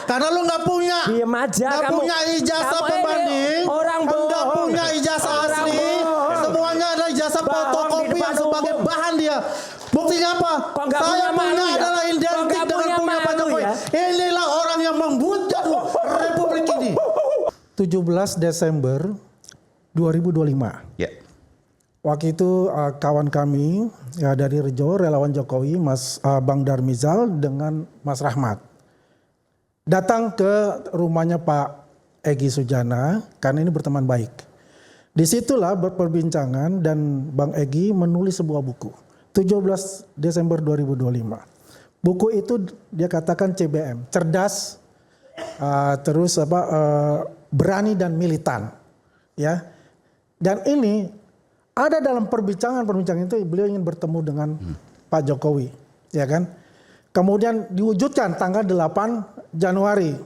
Karena lu nggak punya. Diem aja Nggak kamu. punya ijazah Kamu ini pembanding. orang Nggak bohong. punya ijazah Orang asli. bohong. Semuanya adalah ijazah Bohong di fotokopi depan yang sebagai umum. bahan dia. Buktinya apa? Kok nggak Saya punya malu punya ya? adalah Kok identik nggak dengan punya punya Pak malu Jokowi. ya? Inilah orang yang membujak Republik ini. 17 Desember 2025. Ya. Waktu itu kawan kami ya dari Rejo, relawan Jokowi, Bang Darmizal dengan Mas Rahmat datang ke rumahnya Pak Egy Sujana karena ini berteman baik. Disitulah berperbincangan dan Bang Egy menulis sebuah buku. 17 Desember 2025. Buku itu dia katakan CBM, cerdas, berani dan militan, ya. Dan ini ada dalam perbincangan itu beliau ingin bertemu dengan Pak Jokowi, ya kan. Kemudian diwujudkan tanggal 8 Januari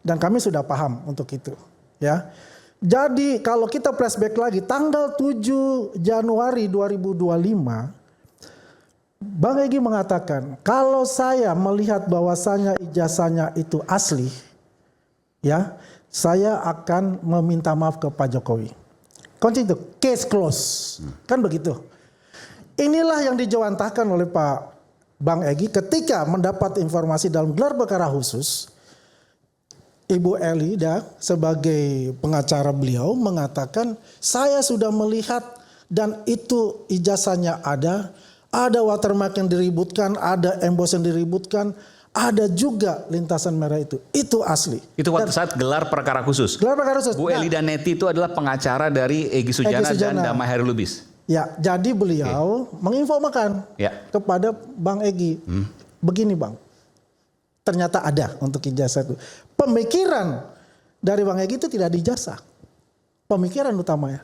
dan kami sudah paham untuk itu, ya. Jadi kalau kita flashback lagi tanggal 7 Januari 2025, Bang Egy mengatakan kalau saya melihat bahwasanya ijazahnya itu asli, ya, saya akan meminta maaf ke Pak Jokowi. Kunci itu case close, kan begitu. Inilah yang dijawantahkan oleh Pak Bang Egy ketika mendapat informasi dalam gelar perkara khusus. Ibu Elida sebagai pengacara beliau mengatakan saya sudah melihat dan itu ijazahnya ada watermark yang diributkan, ada emboss yang diributkan, ada juga lintasan merah itu asli. Itu waktu saat gelar perkara khusus. Gelar perkara khusus. Bu Elida Neti itu adalah pengacara dari Egy Sujana dan Damai Hairul-Lubis. Ya, jadi beliau menginfokan kepada Bang Egy. Begini Bang, ternyata ada untuk ijazah itu. Pemikiran dari Bang Egy itu tidak ada ijazah. Pemikiran utamanya.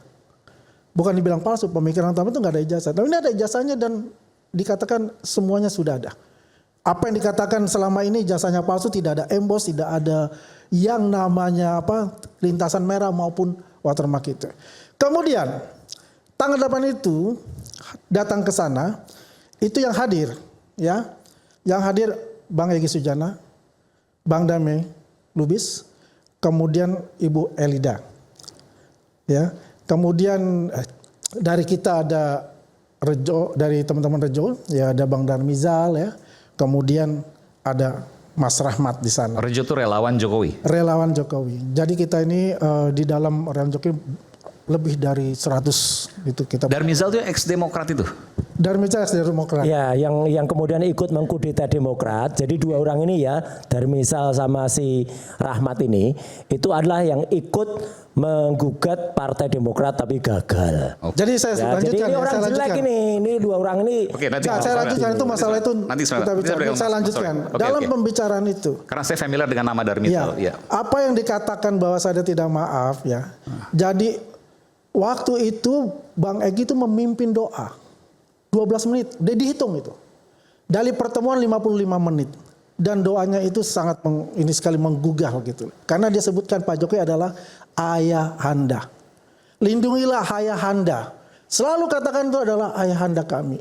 Bukan dibilang palsu, pemikiran utama itu nggak ada ijazah. Tapi ini ada ijazahnya dan dikatakan semuanya sudah ada. Apa yang dikatakan selama ini ijazahnya palsu, tidak ada emboss, tidak ada yang namanya lintasan merah maupun watermark itu. Kemudian tanggal 8 itu datang ke sana, itu yang hadir, ya, yang hadir Bang Egy Sujana, Bang Damai Lubis, kemudian Ibu Elida, ya. Kemudian dari kita ada Rejo, dari teman-teman Rejo, ya ada Bang Darmizal, ya. Kemudian ada Mas Rahmat di sana. Rejo itu relawan Jokowi. Relawan Jokowi. Jadi kita ini di dalam relawan Jokowi lebih dari 100 itu kita. Darmizal itu ex Demokrat itu. Darmizal ex Demokrat. Ya, yang kemudian ikut mengkudeta Demokrat. Jadi dua orang ini ya, Darmizal sama si Rahmat ini, itu adalah yang ikut menggugat Partai Demokrat tapi gagal. Jadi saya lanjutkan. Jadi ini ya, orang jelek ini dua orang ini. Oke, nanti saya lanjutkan itu masalah itu nanti kita bicara. Saya lanjutkan. Dalam pembicaraan itu. Karena saya familiar dengan nama Darmizal. Ya, apa yang dikatakan bahwa saya tidak maaf ya. Jadi waktu itu Bang Egy itu memimpin doa 12 menit, udah dihitung itu. Dari pertemuan 55 menit. Dan doanya itu sangat ini sekali menggugah gitu. Karena dia sebutkan Pak Jokowi adalah ayahanda. Lindungilah ayahanda. Selalu katakan itu adalah ayahanda kami.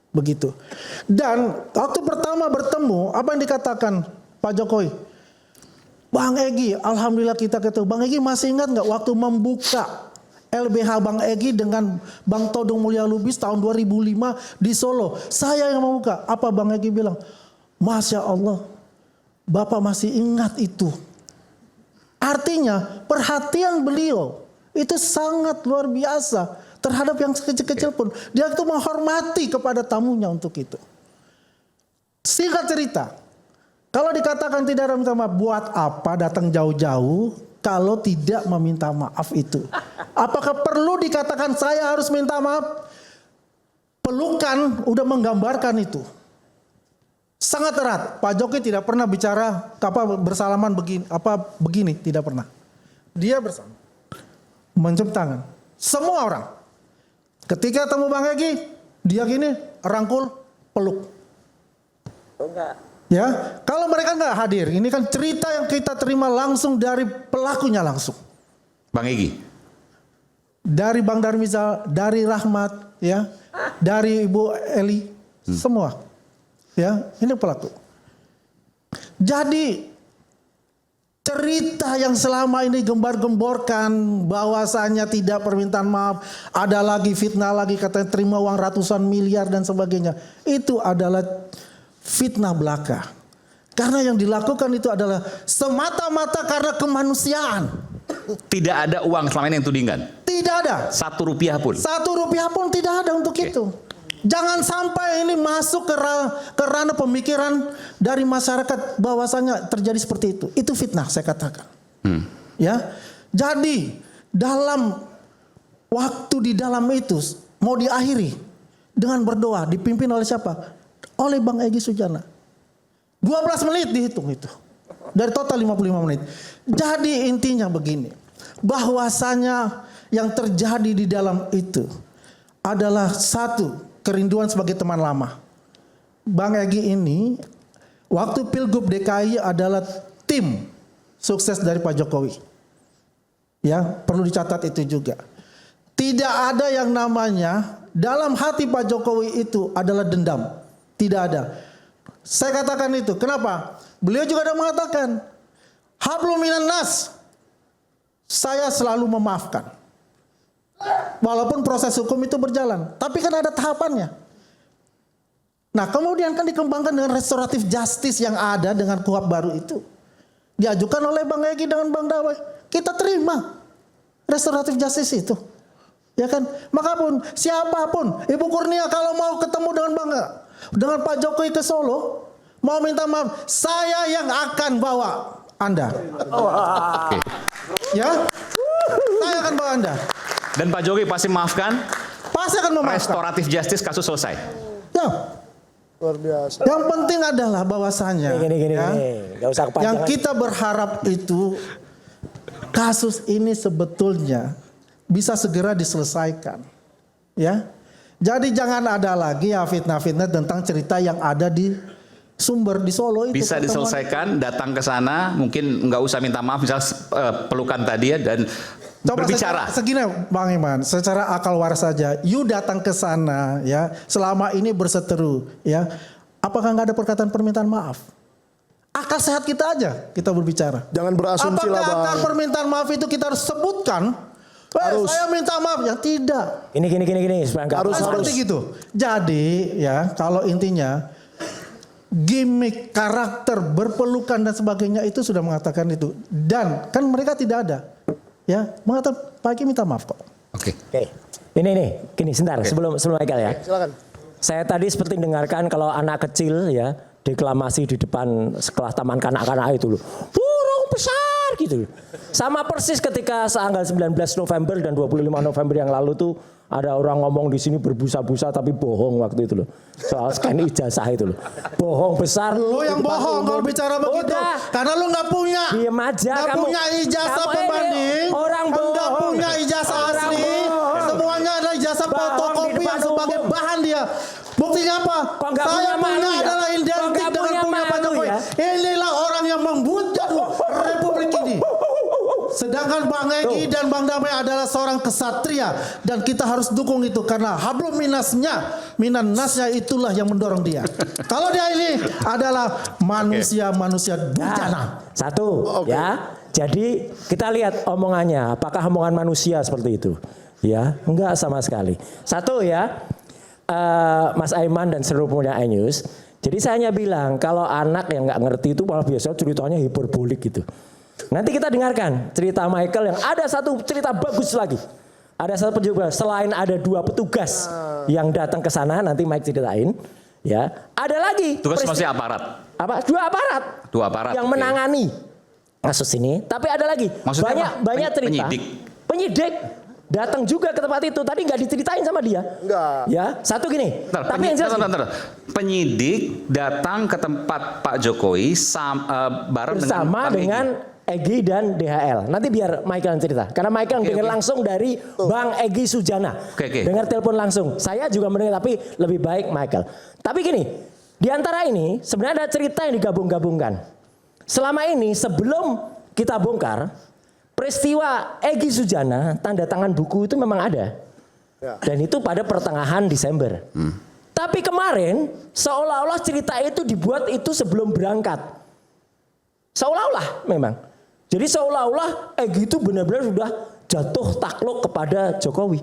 Begitu. Dan waktu pertama bertemu, apa yang dikatakan Pak Jokowi? Bang Egy, alhamdulillah kita ketemu. Bang Egy masih ingat nggak waktu membuka LBH Bang Egy dengan Bang Todung Mulya Lubis tahun 2005 di Solo. Saya yang membuka. Apa Bang Egy bilang? Masya Allah, Bapak masih ingat itu. Artinya perhatian beliau itu sangat luar biasa terhadap yang kecil-kecil pun. Dia itu menghormati kepada tamunya untuk itu. Singkat cerita, kalau dikatakan tidak ada minta maaf, buat apa datang jauh-jauh kalau tidak meminta maaf itu? Apakah perlu dikatakan saya harus minta maaf? Pelukan udah menggambarkan itu. Sangat erat. Pak Jokowi tidak pernah bicara bersalaman begini, tidak pernah. Dia bersama. Mencium tangan. Semua orang. Ketika temu Bang Egy, dia gini, rangkul, peluk. Enggak. Ya, kalau mereka nggak hadir, ini kan cerita yang kita terima langsung dari pelakunya langsung. Bang Egy. Dari Bang Darmizal, dari Rahmat, ya, dari Ibu Eli, semua. Ya, ini pelaku. Jadi berita yang selama ini gembar-gemborkan bahwasanya tidak permintaan maaf, ada lagi fitnah lagi katanya terima uang ratusan miliar dan sebagainya. Itu adalah fitnah belaka. Karena yang dilakukan itu adalah semata-mata karena kemanusiaan. Tidak ada uang selama ini yang tudingan. Tidak ada. 1 rupiah pun. 1 rupiah pun tidak ada untuk itu. Jangan sampai ini masuk ke ranah pemikiran dari masyarakat bahwasanya terjadi seperti itu. Itu fitnah saya katakan. Ya. Jadi dalam waktu di dalam itu mau diakhiri dengan berdoa dipimpin oleh siapa? Oleh Bang Egy Sujana. 12 menit dihitung itu. Dari total 55 menit. Jadi intinya begini. Bahwasanya yang terjadi di dalam itu adalah satu, kerinduan sebagai teman lama. Bang Egy ini waktu Pilgub DKI adalah tim sukses dari Pak Jokowi. Ya, perlu dicatat itu juga. Tidak ada yang namanya dalam hati Pak Jokowi itu adalah dendam. Tidak ada. Saya katakan itu. Kenapa? Beliau juga ada mengatakan, hablum minan nas. Saya selalu memaafkan. Walaupun proses hukum itu berjalan. Tapi kan ada tahapannya. Nah kemudian kan dikembangkan dengan restoratif justice yang ada dengan KUHP baru itu. Diajukan oleh Bang Egy dengan Bang Dawai. Kita terima restoratif justice itu. Ya kan? Makapun siapapun, Ibu Kurnia kalau mau ketemu dengan Pak Jokowi ke Solo, mau minta maaf, saya yang akan bawa Anda. Ya, saya akan bawa Anda. Dan Pak Jokowi pasti maafkan. Pasti akan memaafkan. Restoratif justice, kasus selesai. Ya. Luar biasa. Yang penting adalah bahwasanya Gini. Gak usah kepanjangan. yang kita berharap itu kasus ini sebetulnya bisa segera diselesaikan. Ya. Jadi jangan ada lagi ya fitnah-fitnah tentang cerita yang ada di sumber di Solo itu. Bisa diselesaikan, datang ke sana, mungkin nggak usah minta maaf, bisa pelukan tadi ya dan berbicara. Segini Bang Iman, secara akal waras saja, you datang ke sana ya, selama ini berseteru ya, apakah nggak ada perkataan permintaan maaf? Akal sehat kita aja kita berbicara. Jangan berasumsi lah Bang. Apakah permintaan maaf itu kita harus sebutkan? Harus. Saya minta maaf ya tidak. Gini. Harus seperti gitu. Jadi ya kalau intinya gimmick karakter berpelukan dan sebagainya itu sudah mengatakan itu, dan kan mereka tidak ada ya mengatakan Pak Egy minta maaf kok. Oke. Ini gini sebentar sebelum Michael ya. Silakan. Saya tadi seperti dengarkan kalau anak kecil ya deklamasi di depan sekolah taman kanak-kanak itu loh. Burung besar gitu. Sama persis ketika tanggal 19 November dan 25 November yang lalu tuh ada orang ngomong di sini berbusa-busa tapi bohong waktu itu loh. Soal scan ijazah itu loh. Bohong besar. Lo yang bohong kalau bicara begitu. Udah. Karena lo nggak punya. Diem aja Nggak kamu. punya ijazah Kamu pembanding. orang bohong. Nggak punya ijazah Orang asli. bohong. Semuanya adalah ijazah Bohong di fotokopi depan yang sebagai umum. bahan dia. Buktinya apa? Kok nggak Saya punya malu punya ya? adalah Kok identik nggak dengan punya punya Pak malu Jokowi. ya? Inilah orang yang membuat Republik ini. Sedangkan Bang Egy dan Bang Damai adalah seorang kesatria dan kita harus dukung itu karena hablum minan nasnya itulah yang mendorong dia. Kalau dia ini adalah manusia bujana. Nah, satu ya. Jadi kita lihat omongannya, apakah omongan manusia seperti itu? Ya, enggak sama sekali. Satu ya, Mas Aiman dan seluruh punya iNews. Jadi saya hanya bilang kalau anak yang nggak ngerti itu malah biasa ceritanya hiperbolik gitu. Nanti kita dengarkan cerita Michael yang ada satu cerita bagus lagi. Ada satu juga selain ada 2 petugas yang datang ke sana nanti Mike ceritain. Ya, ada lagi. Tugas masih aparat. Apa? 2 aparat. 2 aparat. Yang menangani kasus ini. Tapi ada lagi. Maksudnya banyak cerita. Penyidik datang juga ke tempat itu. Tadi nggak diceritain sama dia. Enggak. Ya, satu gini. Tapi yang jelas penyidik datang ke tempat Pak Jokowi bareng bersama dengan Egy dan DHL. Nanti biar Michael yang cerita. Karena Michael dengar langsung dari Bang Egy Sujana. Dengar telepon langsung. Saya juga mendengar tapi lebih baik Michael. Tapi gini, di antara ini sebenarnya ada cerita yang digabung-gabungkan. Selama ini sebelum kita bongkar, peristiwa Egy Sujana tanda tangan buku itu memang ada. Dan itu pada pertengahan Desember. Tapi kemarin seolah-olah cerita itu dibuat itu sebelum berangkat. Seolah-olah memang. Jadi seolah-olah Egy itu benar-benar sudah jatuh takluk kepada Jokowi.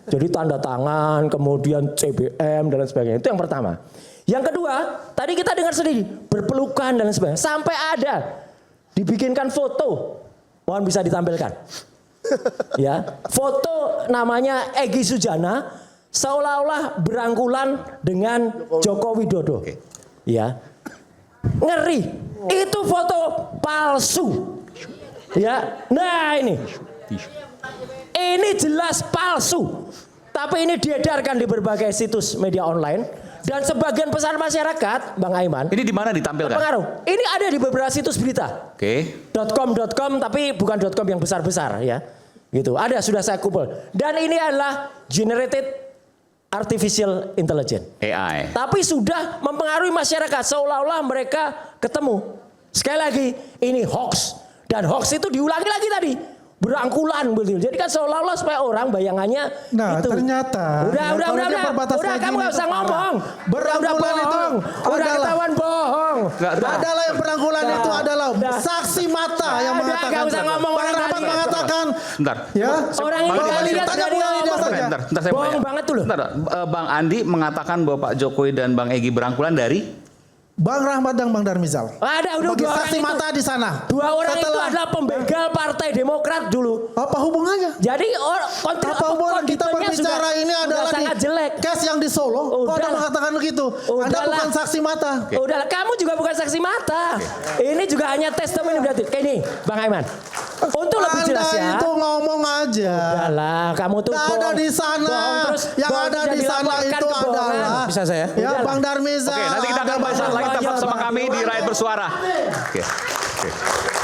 Jadi tanda tangan, kemudian CBM dan lain sebagainya. Itu yang pertama. Yang kedua, tadi kita dengar sendiri berpelukan dan lain sebagainya. Sampai ada dibikinkan foto. Mohon bisa ditampilkan. Ya, foto namanya Egy Sujana seolah-olah berangkulan dengan Joko Widodo. Ya. Ngeri. Itu foto palsu. Ya. Nah, ini. Ini jelas palsu. Tapi ini diedarkan di berbagai situs media online dan sebagian besar masyarakat, Bang Aiman. Ini di mana ditampilkan? Pengaruh. Ini ada di beberapa situs berita. Oke. .com tapi bukan .com yang besar-besar ya. Gitu. Ada sudah saya kumpul. Dan ini adalah generated artificial intelligence. AI. Tapi sudah mempengaruhi masyarakat seolah-olah mereka ketemu. Sekali lagi ini hoax dan hoax itu diulangi lagi tadi. Berangkulan betul. Jadi kan seolah-olah supaya orang bayangannya Nah, itu. ternyata Udah kamu nggak usah ngomong. Berangkulan itu udah adalah ketahuan bohong. adalah yang berangkulan itu adalah saksi mata yang mengatakan. Nggak usah ngomong Bang orang Rahmat tadi. mengatakan Bentar. ya. Orang ini Bang Andi, lihat tanya dari bukan ide ngomong. saja. Bentar, saya mau Bohong tanya. banget tuh loh. Bentar, Bang Andi mengatakan bahwa Pak Jokowi dan Bang Egy berangkulan dari Bang Rahmat dan Bang Darmizal. Ada udah Bagi dua orang saksi itu. mata di sana. Dua orang itu Setelah- adalah pembegal Partai Demokrat dulu. Apa hubungannya? Jadi Apa hubungan kita berbicara ini adalah sangat di jelek. case yang di Solo? Kok Anda Udahlah. mengatakan begitu? Anda Udahlah. bukan saksi mata. Udahlah, kamu juga bukan saksi mata. Ini juga hanya testimoni berarti. Kayak ini, Bang Aiman. Untuk lebih Anda jelas ya. itu ngomong aja. Udahlah, kamu tuh Nggak ada bohong. di sana. Bohong terus, Yang bohong ada dan di sana dilaporkan itu kebohongan. adalah Bisa saya? ya Udahlah. Bang Darmizal. Oke, nanti kita akan ada bahas Bang lagi tetap Rahmat. bersama kami di Rakyat Bersuara. Oke.